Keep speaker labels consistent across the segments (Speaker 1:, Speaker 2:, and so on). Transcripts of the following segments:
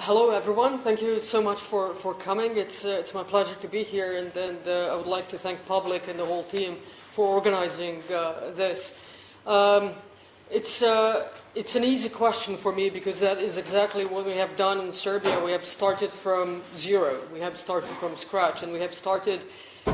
Speaker 1: Hello everyone, thank you so much for coming. It's my pleasure to be here, and I would like to thank Public and the whole team for organizing this. It's an easy question for me because that is exactly what we have done in Serbia. We have started from zero, we have started from scratch, and we have started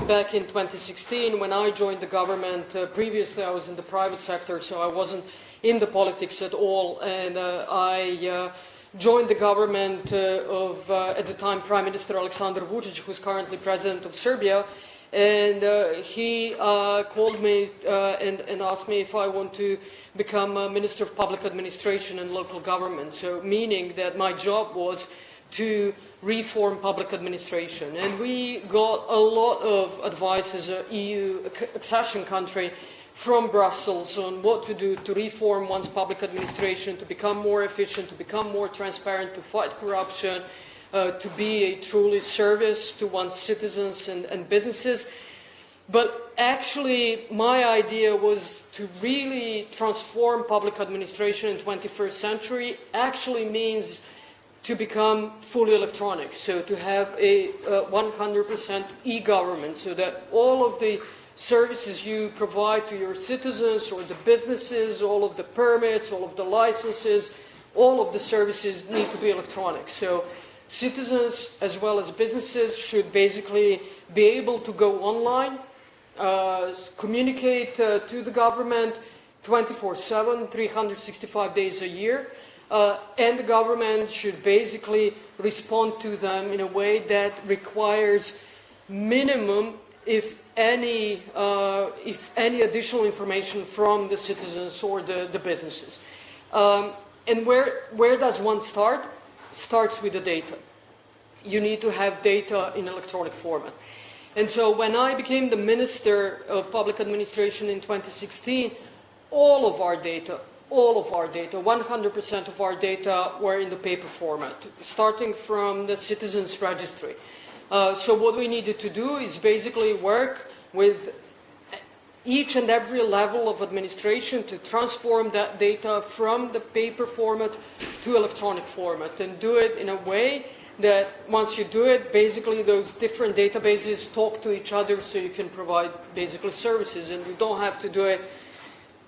Speaker 1: back in 2016 when I joined the government. Previously I was in the private sector, so I wasn't in the politics at all, and I joined the government of, at the time, Prime Minister Aleksandar Vučić, who's currently President of Serbia, and he called me and asked me if I want to become a Minister of Public Administration and Local Government, so meaning that my job was to reform public administration. And we got a lot of advice as an EU accession country from Brussels on what to do to reform one's public administration, to become more efficient, to become more transparent, to fight corruption, to be a truly service to one's citizens and businesses. But actually, my idea was to really transform public administration in the 21st century actually means to become fully electronic, so to have a 100% e-government, so that all of the services you provide to your citizens or the businesses, all of the permits, all of the licenses, all of the services need to be electronic. So citizens as well as businesses should basically be able to go online, communicate to the government 24/7, 365 days a year, and the government should basically respond to them in a way that requires minimum, if any additional information from the citizens or the businesses. And where does one start? Starts with the data. You need to have data in electronic format. And so when I became the Minister of Public Administration in 2016, all of our data, 100% of our data were in the paper format, starting from the Citizens Registry. So what we needed to do is basically work with each and every level of administration to transform that data from the paper format to electronic format, and do it in a way that once you do it, basically those different databases talk to each other so you can provide basically services, and you don't have to do it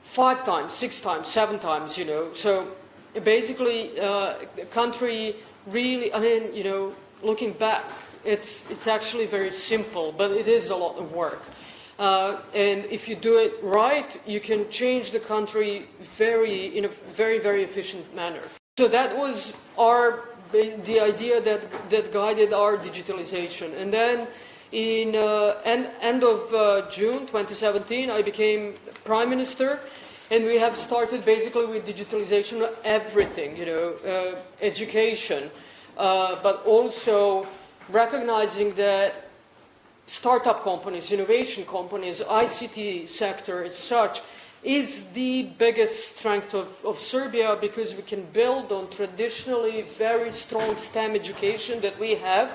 Speaker 1: 5 times, 6 times, 7 times, you know. So basically the country really, I mean, you know, looking back, it's actually very simple, but it is a lot of work. And if you do it right, you can change the country in a very, very efficient manner. So that was the idea that guided our digitalization. And then in end of June 2017, I became Prime Minister, and we have started basically with digitalization of everything, you know, education, but also recognizing that startup companies, innovation companies, ICT sector as such is the biggest strength of Serbia, because we can build on traditionally very strong STEM education that we have,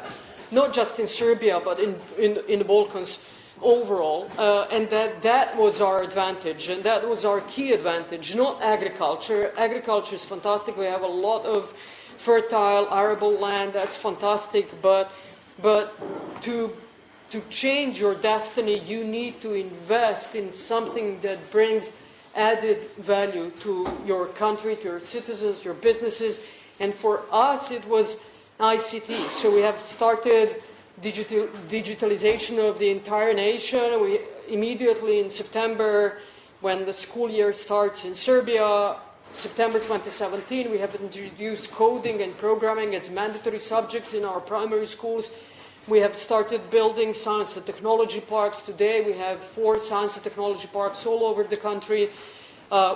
Speaker 1: not just in Serbia but in the Balkans overall, and that was our advantage, and that was our key advantage, not agriculture. Agriculture is fantastic, we have a lot of fertile arable land, that's fantastic, but to change your destiny, you need to invest in something that brings added value to your country, to your citizens, your businesses. And for us, it was ICT. So we have started digitalization of the entire nation. We immediately in September, when the school year starts in Serbia, September 2017, we have introduced coding and programming as mandatory subjects in our primary schools. We have started building science and technology parks. Today we have 4 science and technology parks all over the country.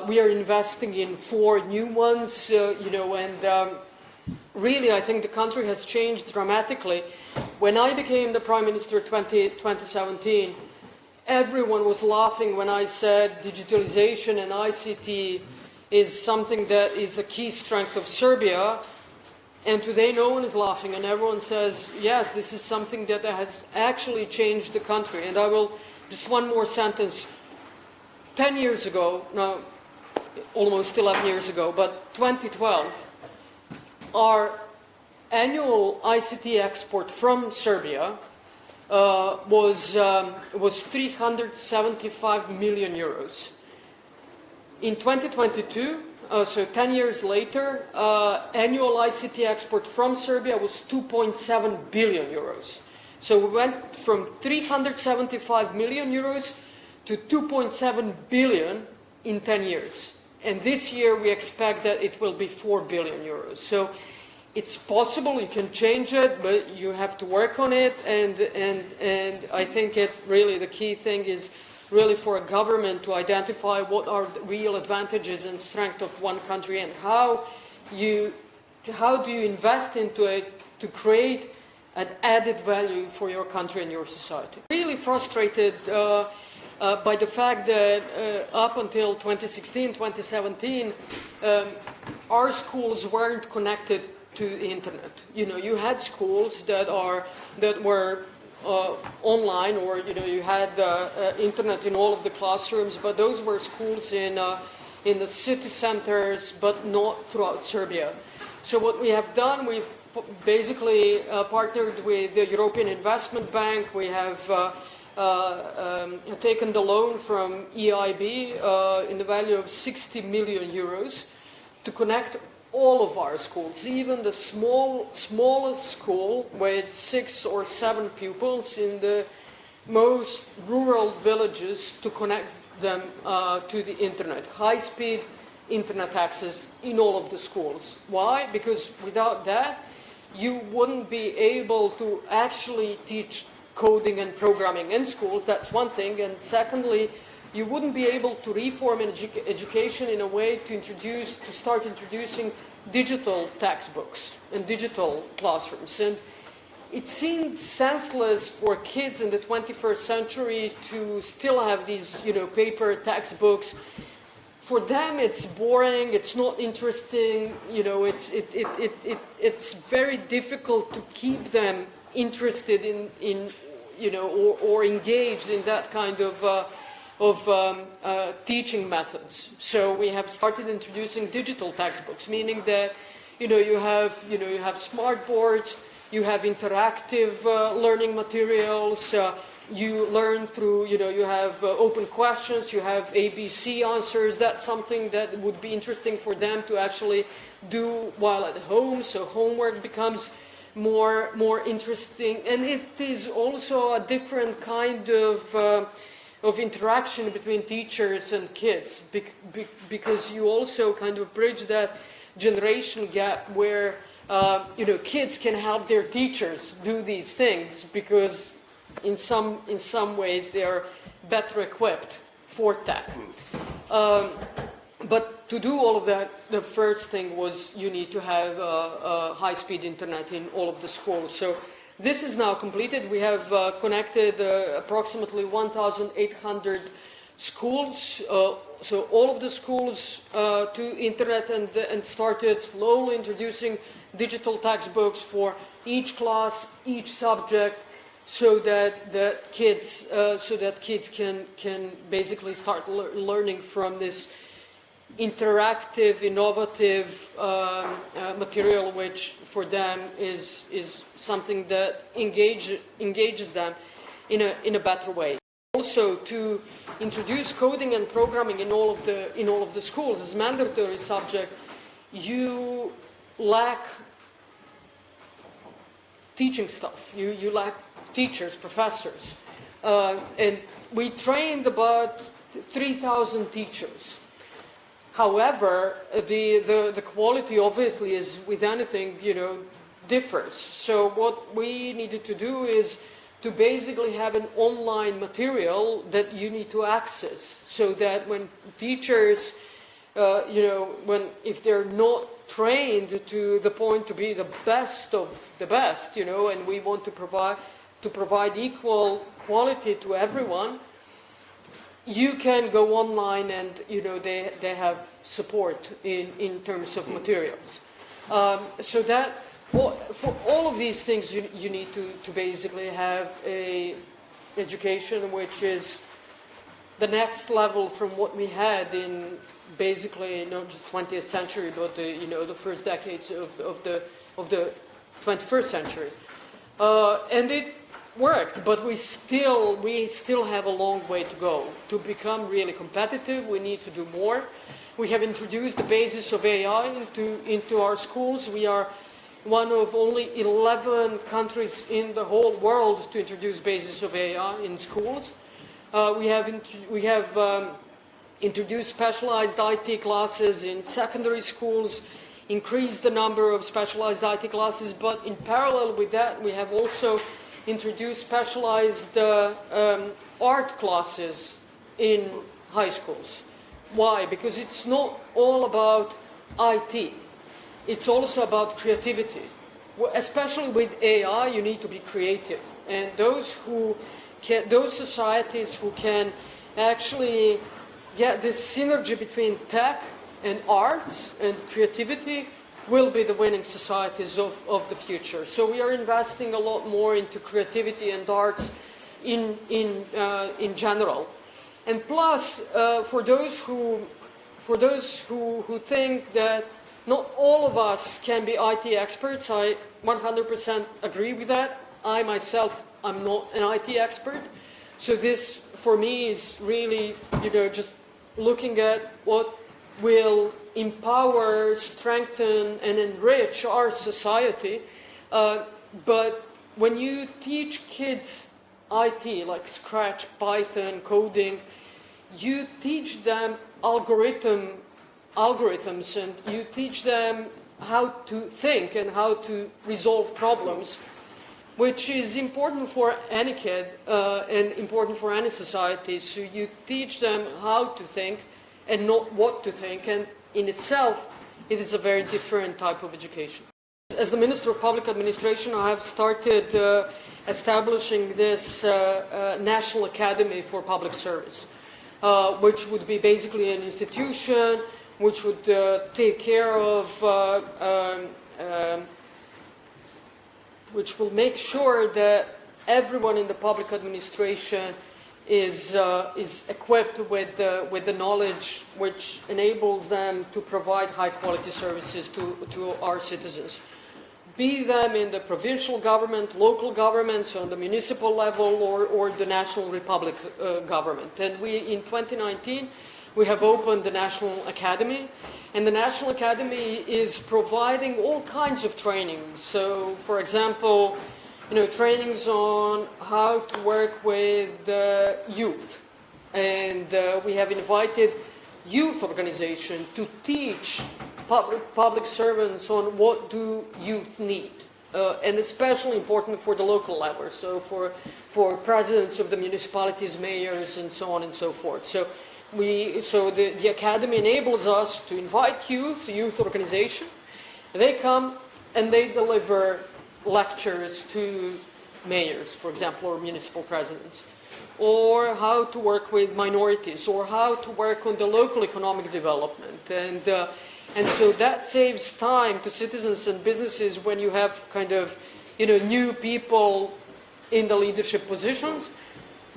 Speaker 1: We are investing in 4 new ones, you know, and really I think the country has changed dramatically. When I became the Prime Minister in 2017, everyone was laughing when I said digitalization and ICT is something that is a key strength of Serbia. And today no one is laughing, and everyone says, yes, this is something that has actually changed the country. And I will, just one more sentence. 10 years ago, no, almost 11 years ago, but 2012, our annual ICT export from Serbia was 375 million euros. In 2022, so 10 years later, annual ICT export from Serbia was 2.7 billion euros. So we went from 375 million euros to 2.7 billion in 10 years. And this year we expect that it will be 4 billion euros. So it's possible, you can change it, but you have to work on it. And I think really the key thing is really for a government to identify what are the real advantages and strengths of one country and how do you invest into it to create an added value for your country and your society. Really frustrated by the fact that up until 2016, 2017, our schools weren't connected to the internet. You know, you had schools that were online, or you had internet in all of the classrooms, but those were schools in the city centers, but not throughout Serbia. So what we have done, we've basically partnered with the European Investment Bank. We have taken the loan from EIB in the value of 60 million euros to connect all of our schools, even the smallest school with 6 or 7 pupils in the most rural villages, to connect them to the internet. High-speed internet access in all of the schools. Why? Because without that, you wouldn't be able to actually teach coding and programming in schools. That's one thing. And secondly, you wouldn't be able to reform education in a way to start introducing digital textbooks and digital classrooms. And it seemed senseless for kids in the 21st century to still have these, paper textbooks. For them, it's boring. It's not interesting. It's very difficult to keep them interested in or engaged in that kind of teaching methods. So we have started introducing digital textbooks, meaning that you have smart boards, you have interactive learning materials. You learn through, you have open questions, you have ABC answers. That's something that would be interesting for them to actually do while at home. So homework becomes more interesting, and it is also a different kind of interaction between teachers and kids, because you also kind of bridge that generation gap where kids can help their teachers do these things, because in some ways they are better equipped for tech. But to do all of that, the first thing was you need to have high-speed internet in all of the schools. So this is now completed. We have connected approximately 1,800 schools, so all of the schools to internet, and started slowly introducing digital textbooks for each class, each subject, so that the kids can basically start learning from this interactive, innovative material, which for them is something that engages them in a better way. Also, to introduce coding and programming in all of the schools as mandatory subject, you lack teaching staff. You lack teachers, professors, and we trained about 3,000 teachers. However, the quality obviously is with anything, differs. So what we needed to do is to basically have an online material that you need to access, so that when teachers, if they're not trained to the point to be the best of the best, and we want to provide equal quality to everyone, you can go online and they have support in terms of materials. So that for all of these things you need to basically have a education which is the next level from what we had in basically not just 20th century, but the first decades of the 21st century. And it worked, but we still have a long way to go. To become really competitive, we need to do more. We have introduced the basis of AI into our schools. We are one of only 11 countries in the whole world to introduce basis of AI in schools. We have introduced specialized IT classes in secondary schools, increased the number of specialized IT classes, but in parallel with that, we have also introduced specialized art classes in high schools. Why? Because it's not all about IT. It's also about creativity. Especially with AI, you need to be creative. And those societies who can actually get this synergy between tech and arts and creativity will be the winning societies of the future. So we are investing a lot more into creativity and arts in general. And plus, for those who think that not all of us can be IT experts, I 100% agree with that. I myself, I'm not an IT expert. So this, for me, is really, just looking at what will empower, strengthen, and enrich our society. But when you teach kids IT, like Scratch, Python, coding, you teach them algorithms, and you teach them how to think and how to resolve problems, which is important for any kid and important for any society. So you teach them how to think and not what to think, and in itself, it is a very different type of education. As the Minister of Public Administration, I have started establishing this National Academy for Public Service, which would be basically an institution which would take care of, which will make sure that everyone in the public administration is equipped with the knowledge which enables them to provide high-quality services to our citizens, be them in the provincial government, local governments, on the municipal level, or the national republic government. And in 2019, we have opened the National Academy, and the National Academy is providing all kinds of trainings. So, for example, trainings on how to work with youth. And we have invited youth organizations to teach public servants on what do youth need. And especially important for the local level, so for presidents of the municipalities, mayors, and so on and so forth. So the Academy enables us to invite youth organization. They come and they deliver lectures to mayors, for example, or municipal presidents, or how to work with minorities, or how to work on the local economic development. And so that saves time to citizens and businesses when you have kind of, new people in the leadership positions.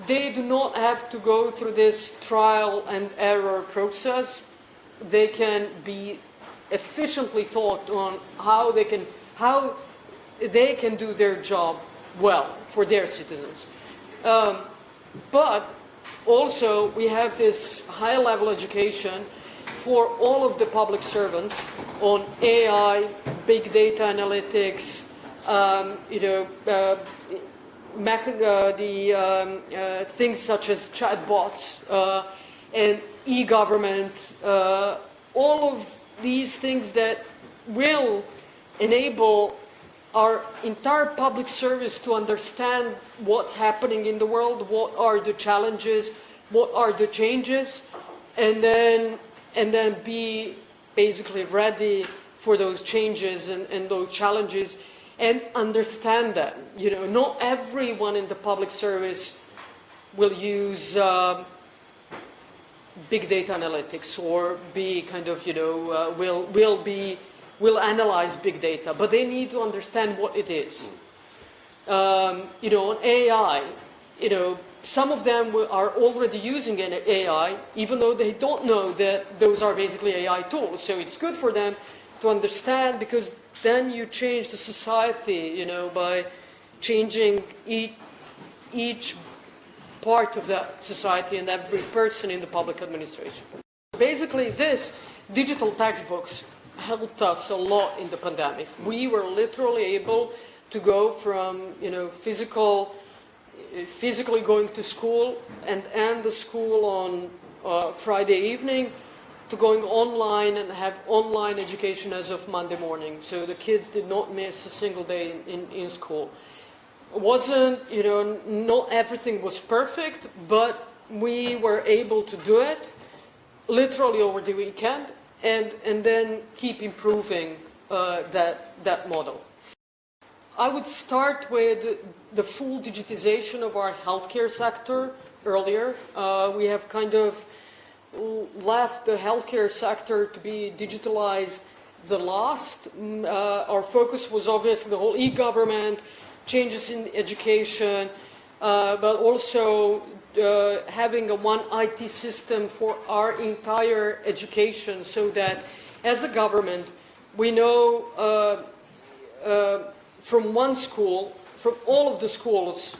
Speaker 1: They do not have to go through this trial and error process. They can be efficiently taught on how they can do their job well for their citizens. But also we have this high-level education for all of the public servants on AI, big data analytics, things such as chatbots and e-government, all of these things that will enable our entire public service to understand what's happening in the world, what are the challenges, what are the changes, and then be basically ready for those changes and those challenges, and understand that, not everyone in the public service will use big data analytics or be kind of, will analyze big data, but they need to understand what it is. On AI, some of them are already using an AI, even though they don't know that those are basically AI tools. So it's good for them to understand, because then you change the society, you know, by changing each part of that society and every person in the public administration. Basically, this digital textbooks helped us a lot in the pandemic. We were literally able to go from, you know, physically going to school and end the school on Friday evening to going online and have online education as of Monday morning. So the kids did not miss a single day in school. It wasn't, you know, not everything was perfect, but we were able to do it literally over the weekend and then keep improving that model. I would start with the full digitization of our healthcare sector earlier. We have kind of left the healthcare sector to be digitalized the last. Our focus was obviously the whole e-government, changes in education, but also having a one IT system for our entire education, so that as a government we know from one school, from all of the schools,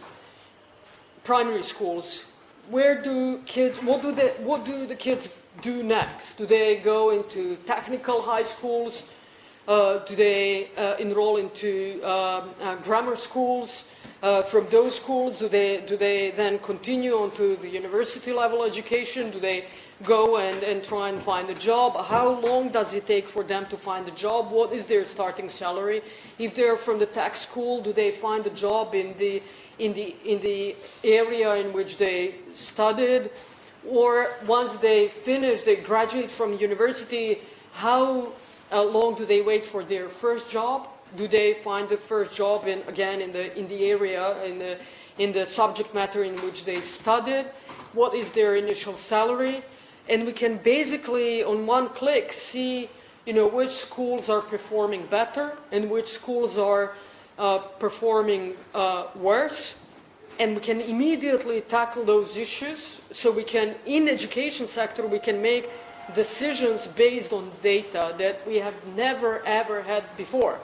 Speaker 1: primary schools, what do the kids do next? Do they go into technical high schools? Do they enroll into grammar schools? From those schools, do they then continue on to the university level education? Do they go and try and find a job? How long does it take for them to find a job? What is their starting salary? If they're from the tech school, do they find a job in the area in which they studied? Or once they finish, they graduate from university, how long do they wait for their first job? Do they find the first job in the area, in the subject matter in which they studied? What is their initial salary? And we can basically, on one click, see, you know, which schools are performing better and which schools are performing worse. And we can immediately tackle those issues. So we can, in education sector, we can make decisions based on data that we have never ever had before.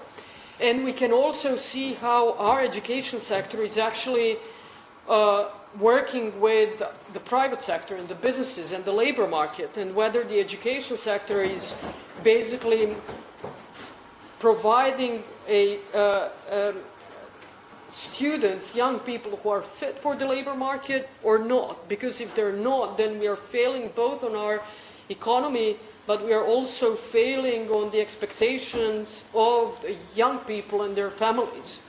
Speaker 1: And we can also see how our education sector is actually working with the private sector and the businesses and the labor market, and whether the education sector is basically providing students, young people who are fit for the labor market or not. Because if they're not, then we are failing both on our economy, but we are also failing on the expectations of the young people and their families.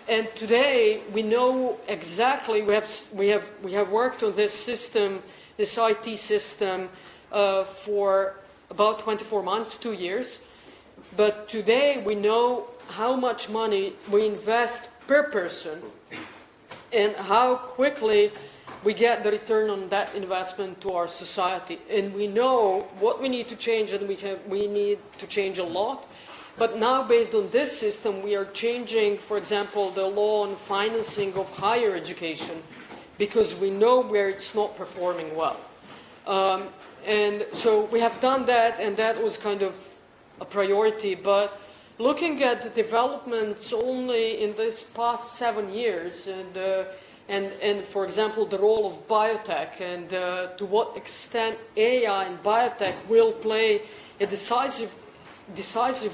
Speaker 1: And today we know exactly, we have worked on this system, this IT system, for about 24 months, 2 years. But today we know how much money we invest per person and how quickly we get the return on that investment to our society. And we know what we need to change, and we need to change a lot. But now, based on this system, we are changing, for example, the law on financing of higher education, because we know where it's not performing well. And so we have done that, and that was kind of a priority. But looking at the developments only in this past 7 years, and for example, the role of biotech, and to what extent AI and biotech will play a decisive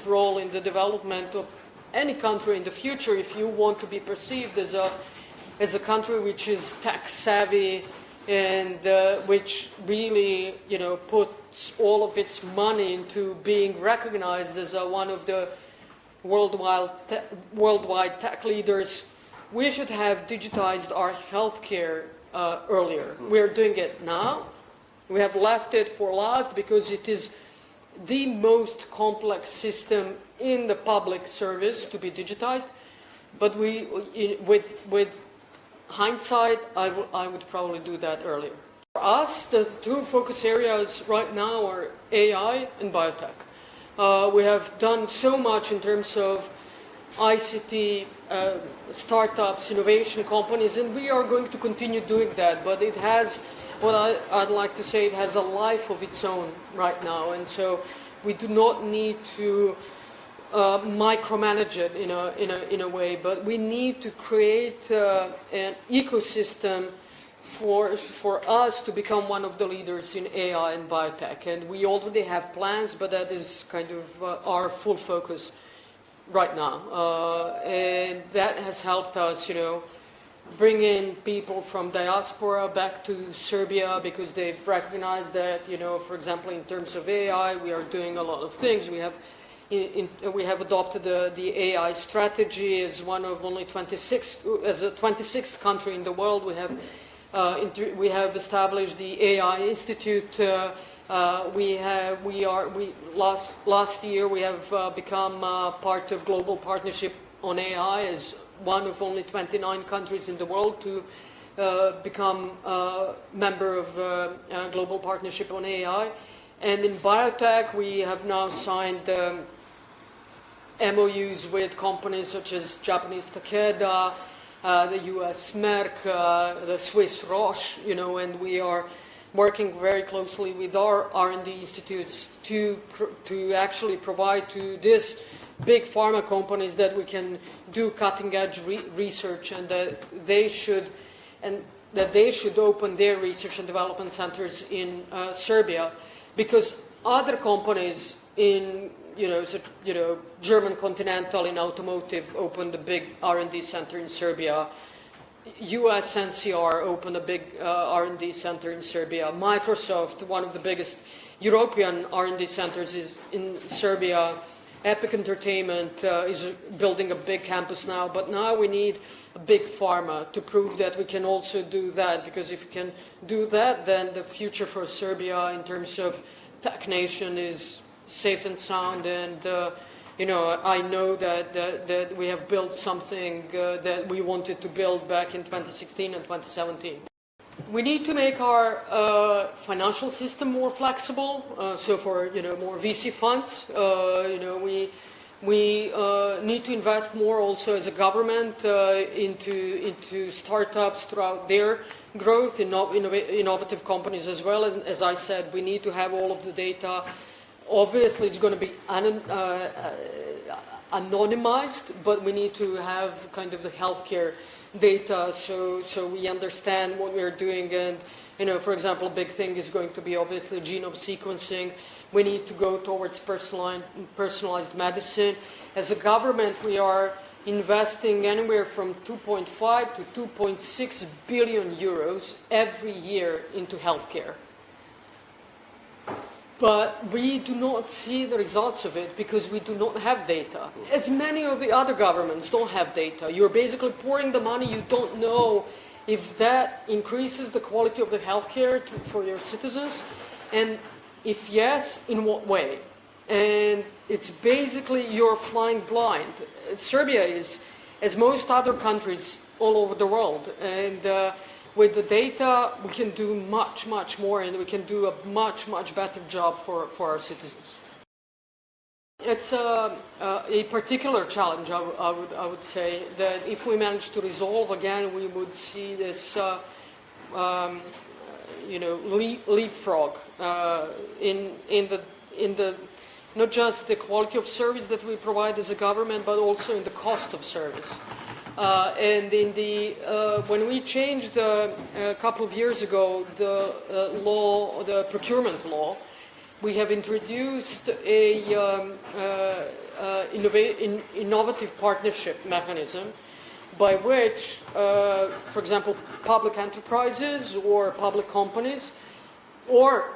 Speaker 1: role in the development of any country in the future, if you want to be perceived as a country which is tech savvy and which really, you know, puts all of its money into being recognized as one of the worldwide tech leaders, we should have digitized our healthcare earlier. We are doing it now. We have left it for last because it is the most complex system in the public service to be digitized. But with hindsight, I would probably do that earlier. For us, the two focus areas right now are AI and biotech. We have done so much in terms of ICT startups, innovation companies, and we are going to continue doing that. But it has, I'd like to say, it has a life of its own right now. And so We do not need to micromanage it in a way, but we need to create an ecosystem for us to become one of the leaders in AI and biotech. And we already have plans, but that is kind of our full focus right now. And that has helped us, bring in people from diaspora back to Serbia, because they've recognized that, for example, in terms of AI, we are doing a lot of things. We have adopted the AI strategy as one of only 26, as a 26th country in the world. We have established the AI Institute. Last year we have become part of Global Partnership on AI as one of only 29 countries in the world to become a member of Global Partnership on AI. And in biotech, we have now signed MOUs with companies such as Japanese Takeda, the US Merck, the Swiss Roche, and we are working very closely with our R&D institutes to actually provide to these big pharma companies that we can do cutting-edge research, and that they should open their research and development centers in Serbia, because other companies in German Continental in automotive opened a big R&D center in Serbia. US NCR opened a big R&D center in Serbia. Microsoft, one of the biggest European R&D centers, is in Serbia. Epic Entertainment is building a big campus now, but now we need a big pharma to prove that we can also do that, because if we can do that, then the future for Serbia in terms of tech nation is safe and sound. And I know that we have built something that we wanted to build back in 2016 and 2017. We need to make our financial system more flexible. So for more VC funds, we need to invest more also as a government into startups throughout their growth, innovative companies as well. And as I said, we need to have all of the data. Obviously, it's going to be anonymized, but we need to have kind of the healthcare data so we understand what we're doing. And for example, a big thing is going to be obviously genome sequencing. We need to go towards personalized medicine. As a government, we are investing anywhere from 2.5 to 2.6 billion euros every year into healthcare. But we do not see the results of it because we do not have data. As many of the other governments don't have data. You're basically pouring the money, you don't know if that increases the quality of the healthcare for your citizens, and if yes, in what way. And it's basically you're flying blind. Serbia is, as most other countries all over the world, and with the data, we can do much, much more, and we can do a much, much better job for our citizens. It's a particular challenge, I would say, that if we manage to resolve again, we would see this, leapfrog in the not just the quality of service that we provide as a government, but also in the cost of service. And in when we changed a couple of years ago the procurement law, we have introduced a innovative partnership mechanism by which, for example, public enterprises or public companies or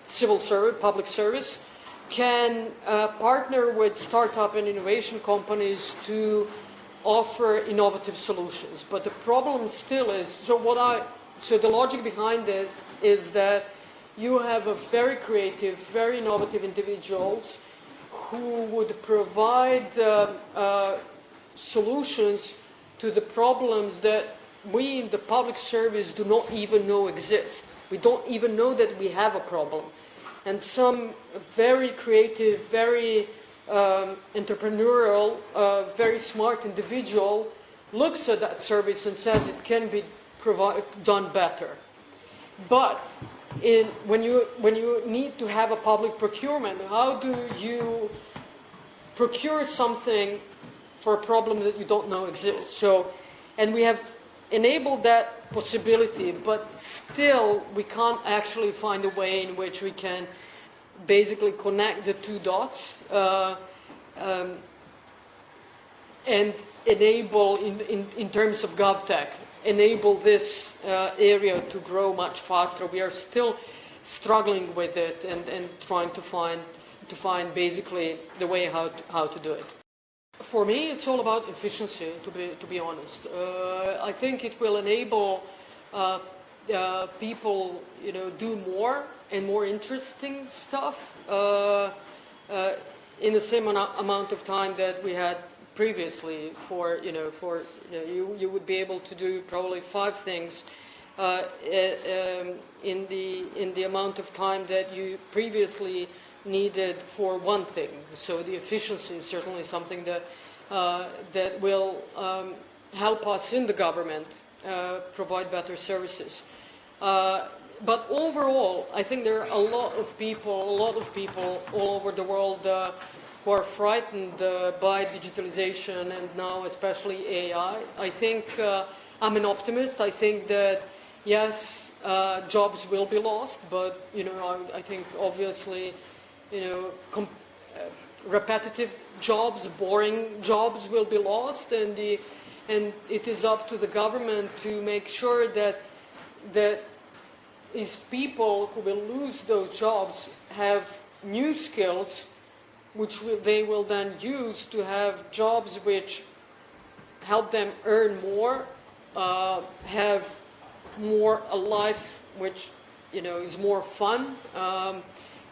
Speaker 1: civil service, public service, can partner with startup and innovation companies to offer innovative solutions. But the problem still is, so the logic behind this is that you have a very creative, very innovative individuals who would provide solutions to the problems that we in the public service do not even know exist. We don't even know that we have a problem. And some very creative, very entrepreneurial, very smart individual looks at that service and says it can be done better. But when you need to have a public procurement, how do you procure something for a problem that you don't know exists? So, and we have enabled that possibility, but still we can't actually find a way in which we can basically connect the two dots and enable, in terms of GovTech, enable this area to grow much faster. We are still struggling with it and trying to find basically the way how to do it. For me, it's all about efficiency, to be honest. I think it will enable people, do more and more interesting stuff in the same amount of time that we had previously. You would be able to do probably 5 things in the amount of time that you previously needed for one thing. So the efficiency is certainly something that will help us in the government provide better services. But overall, I think there are a lot of people all over the world who are frightened by digitalization and now especially AI. I think I'm an optimist. I think that yes, jobs will be lost, but I think obviously repetitive jobs, boring jobs will be lost, and it is up to the government to make sure that these people who will lose those jobs have new skills which they will then use to have jobs which help them earn more, have more a life which is more fun,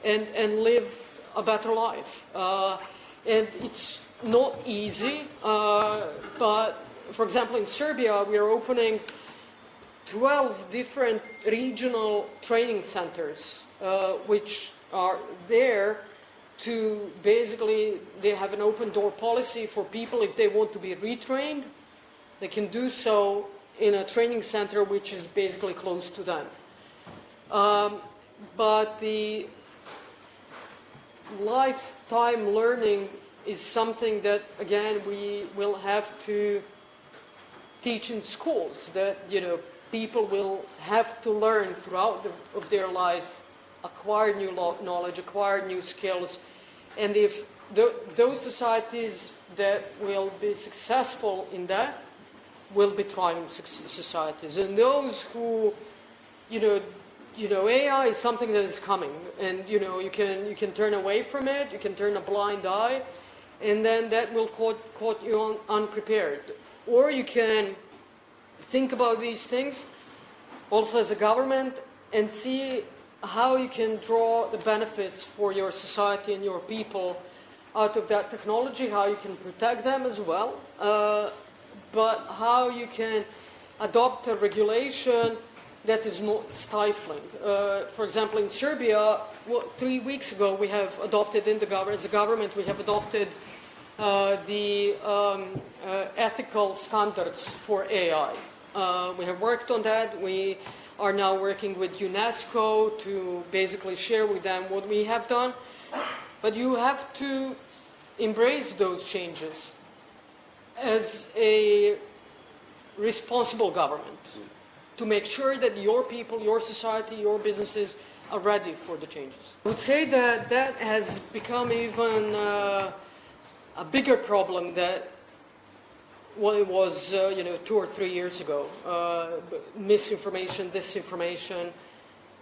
Speaker 1: and live a better life. And it's not easy, but for example in Serbia we are opening 12 different regional training centers which are there to basically, they have an open door policy for people. If they want to be retrained, they can do so in a training center which is basically close to them. But the lifetime learning is something that, again, we will have to teach in schools, that people will have to learn throughout of their life, acquire new knowledge, acquire new skills. And if those societies that will be successful in that will be thriving societies. And those who, AI is something that is coming, and you can turn away from it, you can turn a blind eye, and then that will caught you unprepared. Or you can think about these things also as a government and see how you can draw the benefits for your society and your people out of that technology, how you can protect them as well, but how you can adopt a regulation that is not stifling. For example, in Serbia, 3 weeks ago, we have adopted as a government, we have adopted the ethical standards for AI. We have worked on that. We are now working with UNESCO to basically share with them what we have done. But you have to embrace those changes as a responsible government to make sure that your people, your society, your businesses are ready for the changes. I would say that that has become even a bigger problem that what it was 2 or 3 years ago. Misinformation, disinformation.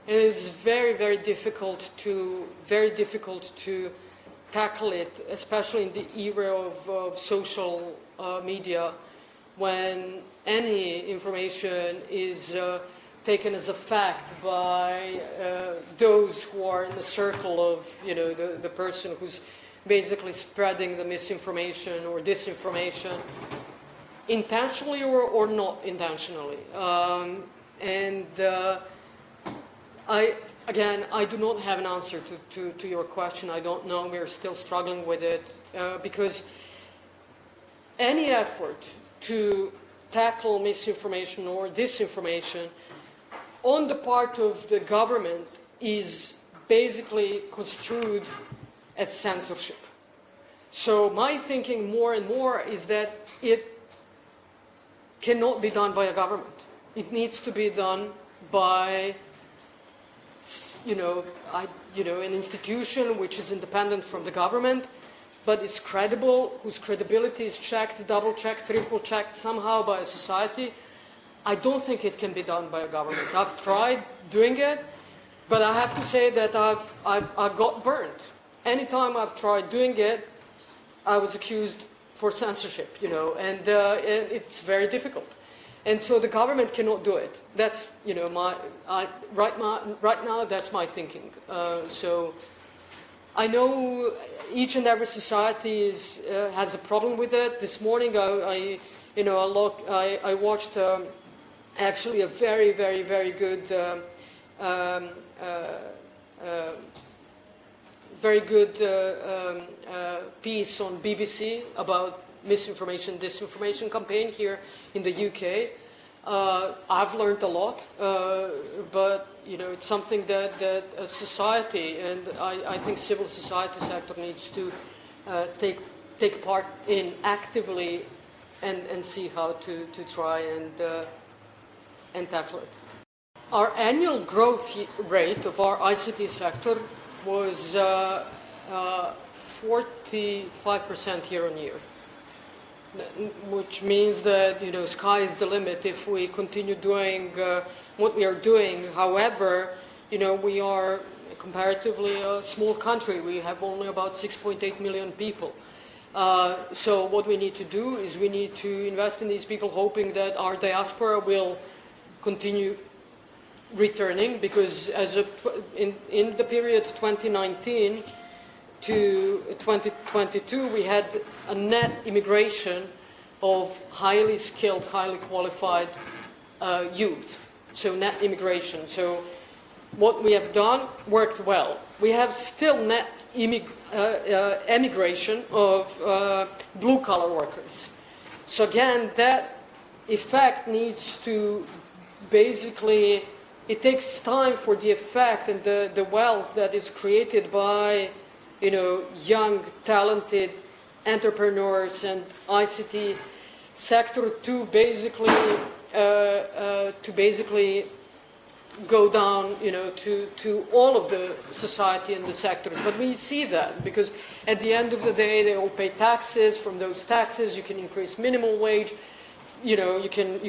Speaker 1: It is very, very difficult to tackle it, especially in the era of social media, when any information is taken as a fact by those who are in the circle of the person who's basically spreading the misinformation or disinformation, intentionally or not intentionally. I do not have an answer to your question. I don't know. We're still struggling with it because any effort to tackle misinformation or disinformation on the part of the government is basically construed as censorship. So my thinking more and more is that it cannot be done by a government. It needs to be done by, an institution which is independent from the government, but is credible, whose credibility is checked, double-checked, triple-checked somehow by a society. I don't think it can be done by a government. I've tried doing it, but I have to say that I've got burnt. Anytime I've tried doing it, I was accused for censorship, and it's very difficult. And so the government cannot do it. That's, right now, that's my thinking. So I know each and every society has a problem with it. This morning, I watched actually a very, very, very good, piece on BBC about misinformation, disinformation campaign here in the UK. I've learned a lot, but it's something that a society, and I think civil society sector needs to take part in actively and see how to try and tackle it. Our annual growth rate of our ICT sector was 45% year on year, which means that sky is the limit if we continue doing what we are doing. However, we are comparatively a small country. We have only about 6.8 million people. So what we need to do is we need to invest in these people, hoping that our diaspora will continue returning, because as of in the period 2019 to 2022, we had a net immigration of highly skilled, highly qualified youth. So net immigration. So what we have done worked well. We have still net emigration of blue-collar workers. So again, that effect needs to basically, it takes time for the effect and the wealth that is created by young, talented entrepreneurs and ICT sector to basically go down, to all of the society and the sectors. But we see that because at the end of the day, they all pay taxes. From those taxes, you can increase minimum wage. You can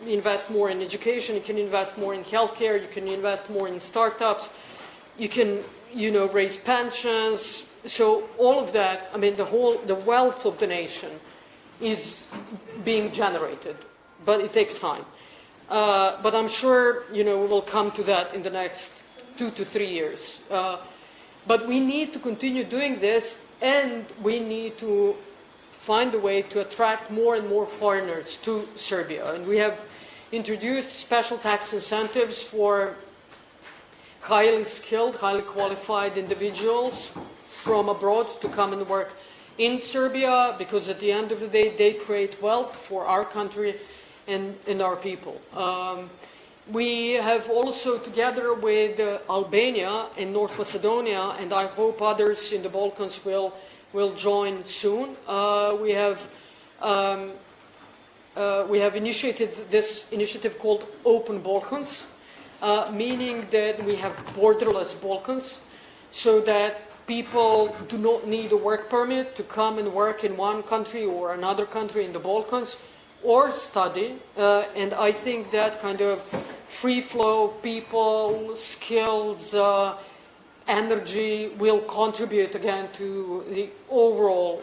Speaker 1: invest more in education. You can invest more in healthcare. You can invest more in startups. You can raise pensions. So all of that, the wealth of the nation is being generated, but it takes time. But I'm sure, we will come to that in the next 2 to 3 years. But we need to continue doing this, and we need to find a way to attract more and more foreigners to Serbia. And we have introduced special tax incentives for highly skilled, highly qualified individuals from abroad to come and work in Serbia, because at the end of the day, they create wealth for our country and our people. We have also, together with Albania and North Macedonia, and I hope others in the Balkans will join soon, we have initiated this initiative called Open Balkans, meaning that we have borderless Balkans, so that people do not need a work permit to come and work in one country or another country in the Balkans, or study. And I think that kind of free flow, people, skills, energy will contribute again to the overall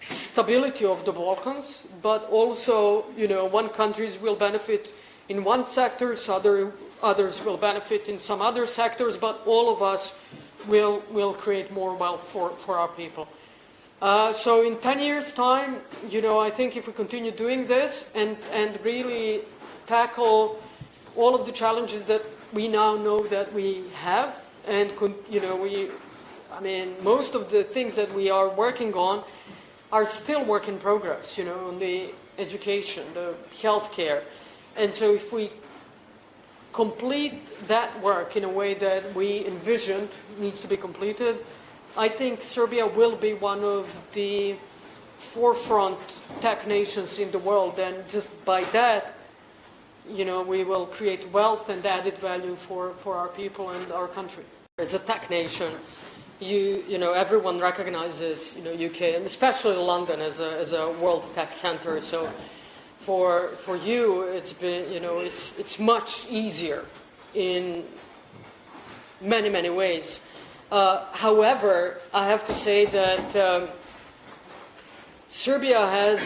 Speaker 1: stability of the Balkans, but also, one countries will benefit in one sector, others will benefit in some other sectors, but all of us will create more wealth for our people. So in 10 years' time, I think if we continue doing this and really tackle all of the challenges that we now know that we have, and most of the things that we are working on are still work in progress, on the education, the healthcare. And so if we complete that work in a way that we envisioned needs to be completed, I think Serbia will be one of the forefront tech nations in the world, and just by that, we will create wealth and added value for our people and our country. As a tech nation, everyone recognizes UK, and especially London, as a world tech center. So for you, it's been it's much easier in many ways. However, I have to say that Serbia has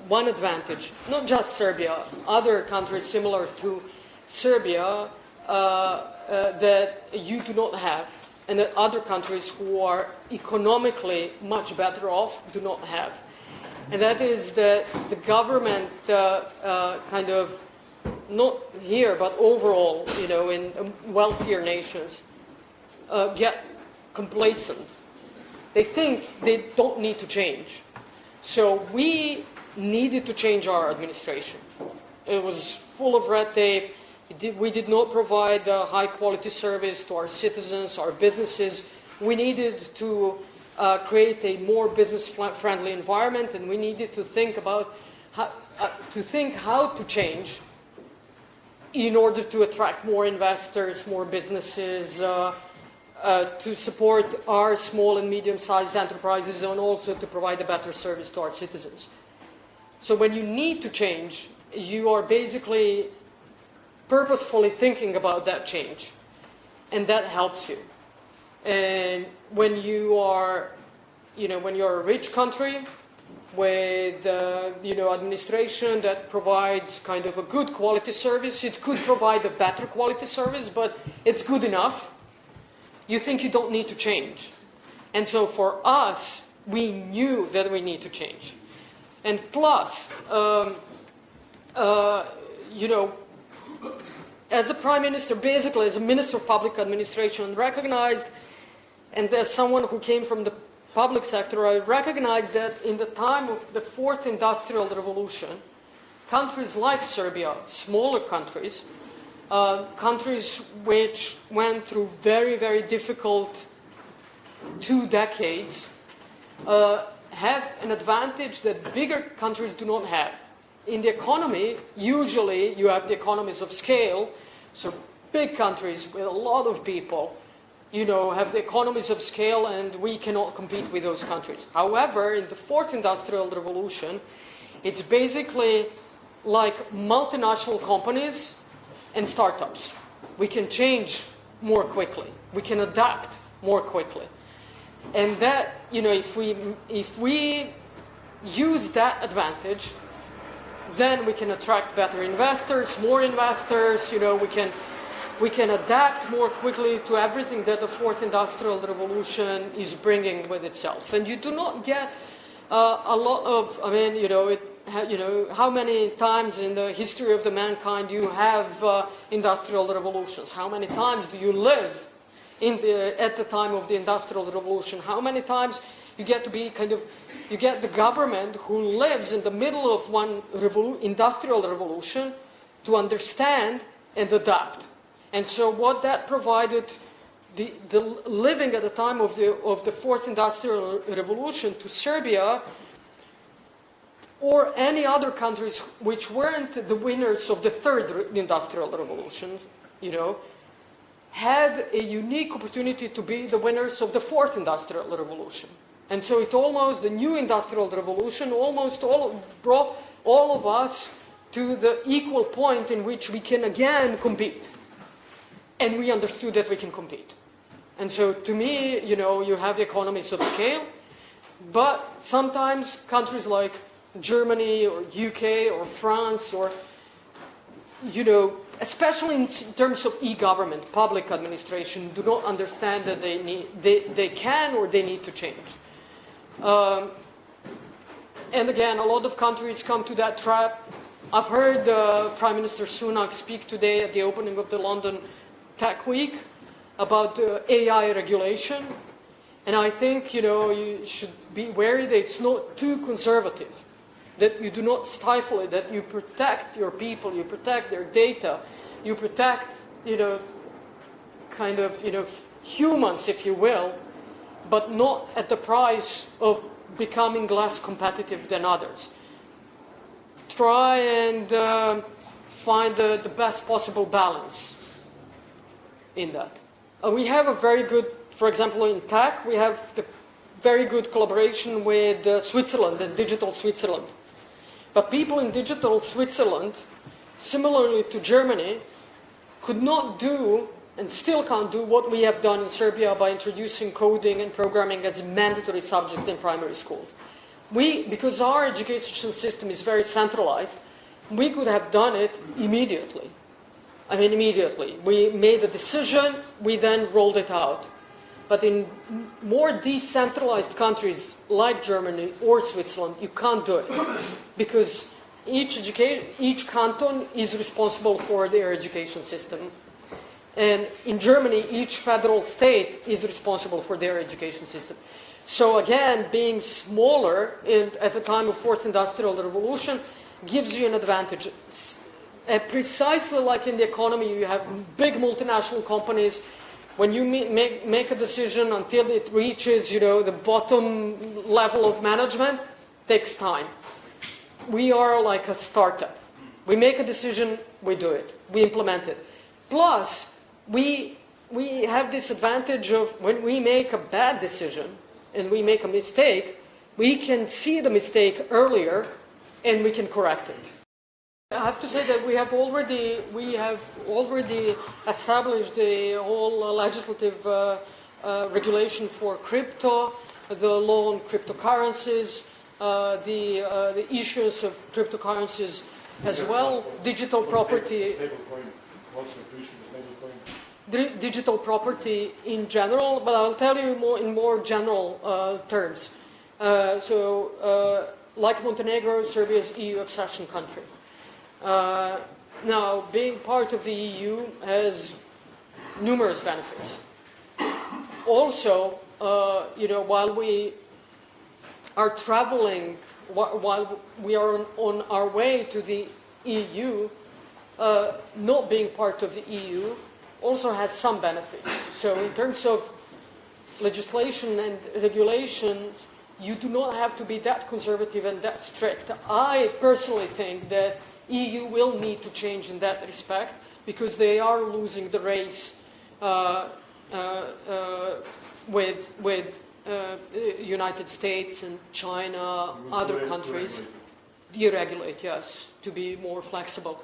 Speaker 1: one advantage. Not just Serbia, other countries similar to Serbia that you do not have, and that other countries who are economically much better off do not have. And that is that the government kind of, not here, but overall, in wealthier nations, get complacent. They think they don't need to change. So we needed to change our administration. It was full of red tape. We did not provide a high-quality service to our citizens, our businesses. We needed to create a more business-friendly environment, and we needed to think about how to change in order to attract more investors, more businesses, to support our small and medium-sized enterprises, and also to provide a better service to our citizens. So when you need to change, you are basically purposefully thinking about that change, and that helps you. And when you are, when you're a rich country with, administration that provides kind of a good quality service, it could provide a better quality service, but it's good enough. You think you don't need to change. And so for us, we knew that we need to change. And plus, as a prime minister, basically as a minister of public administration, recognized, and as someone who came from the public sector, I recognized that in the time of the fourth industrial revolution, countries like Serbia, smaller countries, countries which went through very difficult 2 decades, have an advantage that bigger countries do not have. In the economy, usually you have the economies of scale, so big countries with a lot of people, have the economies of scale, and we cannot compete with those countries. However, in the fourth industrial revolution, it's basically like multinational companies and startups. We can change more quickly. We can adapt more quickly. And that, if we use that advantage, then we can attract better investors, more investors, we can adapt more quickly to everything that the fourth industrial revolution is bringing with itself. And you do not get a lot of, how many times in the history of the mankind you have industrial revolutions? How many times do you live at the time of the industrial revolution? How many times you get to be you get the government who lives in the middle of one industrial revolution to understand and adapt. And so what that provided, the living at the time of the fourth industrial revolution to Serbia, or any other countries which weren't the winners of the third industrial revolution, had a unique opportunity to be the winners of the fourth industrial revolution. And so the new industrial revolution brought all of us to the equal point in which we can again compete. And we understood that we can compete. And so to me, you have economies of scale, but sometimes countries like Germany or UK or France or, especially in terms of e-government, public administration, do not understand that they can or they need to change. And again, a lot of countries come to that trap. I've heard Prime Minister Sunak speak today at the opening of the London Tech Week about AI regulation. And I think, you should be wary that it's not too conservative, that you do not stifle it, that you protect your people, you protect their data, you protect, kind of, humans, if you will, but not at the price of becoming less competitive than others. Try and find the best possible balance in that. We have a very good, for example, in tech, we have the very good collaboration with Switzerland and Digital Switzerland. But people in Digital Switzerland, similarly to Germany, could not do and still can't do what we have done in Serbia by introducing coding and programming as a mandatory subject in primary school. Because our education system is very centralized, we could have done it immediately. I mean, immediately. We made a decision, we then rolled it out. But in more decentralized countries like Germany or Switzerland, you can't do it. Because each canton is responsible for their education system. And in Germany, each federal state is responsible for their education system. So again, being smaller at the time of Fourth Industrial Revolution gives you an advantage. Precisely like in the economy, you have big multinational companies. When you make a decision until it reaches, the bottom level of management, takes time. We are like a startup. We make a decision, we do it, we implement it. Plus, we have this advantage of when we make a bad decision and we make a mistake, we can see the mistake earlier and we can correct it. I have to say that we have already established the whole legislative regulation for crypto, the law on cryptocurrencies, the issues of cryptocurrencies as well, digital property. Digital property in general, but I'll tell you in more general terms. Like Montenegro, Serbia is EU accession country. Now, being part of the EU has numerous benefits. Also, while we are traveling, while we are on our way to the EU, not being part of the EU also has some benefits. So in terms of legislation and regulations, you do not have to be that conservative and that strict. I personally think that EU will need to change in that respect because they are losing the race with United States and China, other countries. Deregulate, yes, to be more flexible.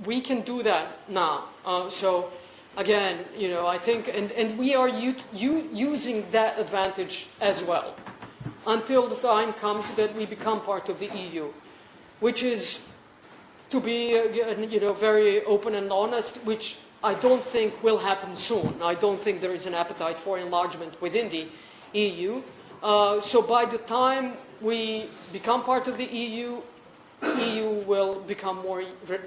Speaker 1: We can do that now. So again, I think, and we are using that advantage as well until the time comes that we become part of the EU, which is, to be very open and honest, which I don't think will happen soon. I don't think there is an appetite for enlargement within the EU. So by the time we become part of the EU will become more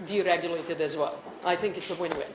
Speaker 1: deregulated as well. I think it's a win-win.